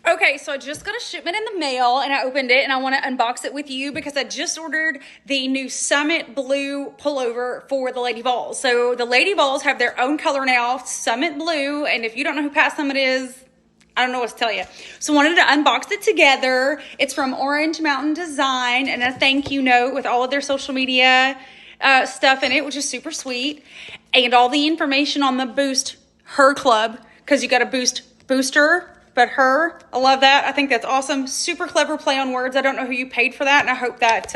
Okay, so I just got a shipment in the mail and I opened it and I want to unbox it with you because I just ordered the new Summit Blue pullover for the Lady Vols. So the Lady Vols have their own color now, Summit Blue, and if you don't know who Pat Summit is, I don't know what to tell you. So I wanted to unbox it together. It's from Orange Mountain Design and a thank you note with all of their social media stuff in it, which is super sweet. And all the information on the Boost Her Club, because you got to booster, but her. I love that. I think that's awesome. Super clever play on words. I don't know who you paid for that, and I hope that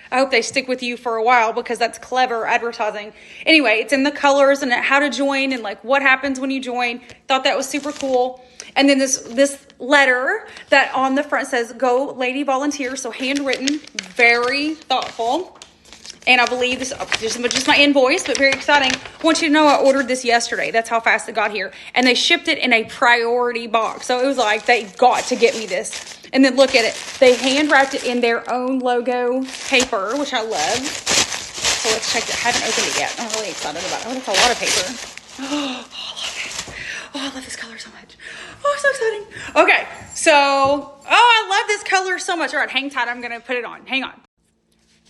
I hope they stick with you for a while because that's clever advertising. Anyway, it's in the colors and how to join and like what happens when you join. Thought that was super cool. And then this letter that on the front says "Go Lady Volunteer," so handwritten, very thoughtful. And I believe this is just my invoice, but very exciting. I want you to know I ordered this yesterday. That's how fast it got here. And they shipped it in a priority box. So it was like they got to get me this. And then look at it. They hand wrapped it in their own logo paper, which I love. So let's check it. I haven't opened it yet. I'm really excited about it. Oh, that's a lot of paper. Oh, I love it. Oh, I love this color so much. Oh, so exciting. Okay, so, I love this color so much. All right, hang tight. I'm going to put it on. Hang on.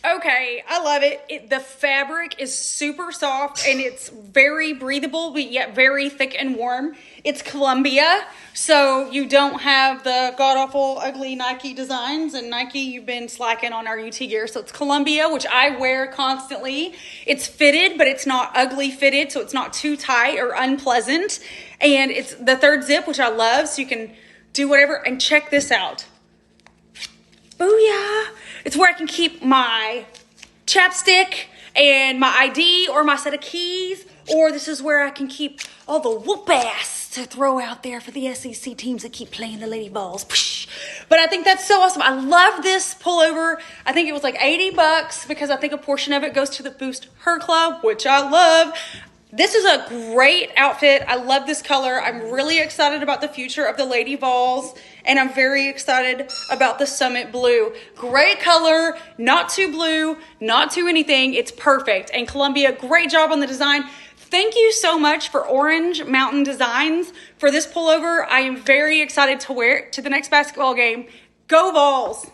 Okay, I love it. The fabric is super soft and it's very breathable, but yet very thick and warm. It's Columbia, so you don't have the god-awful, ugly Nike designs. And Nike, you've been slacking on our UT gear. So it's Columbia, which I wear constantly. It's fitted, but it's not ugly fitted, so it's not too tight or unpleasant. And it's the third zip, which I love, so you can do whatever. And check this out. Booyah! It's where I can keep my chapstick and my ID or my set of keys, or this is where I can keep all the whoop ass to throw out there for the SEC teams that keep playing the Lady Vols. But I think that's so awesome. I love this pullover. I think it was like $80 because I think a portion of it goes to the Boost Her Club, which I love. This is a great outfit. I love this color. I'm really excited about the future of the Lady Vols, and I'm very excited about the Summit Blue. Great color, not too blue, not too anything. It's perfect. And Columbia, great job on the design. Thank you so much for Orange Mountain Designs for this pullover. I am very excited to wear it to the next basketball game. Go Vols!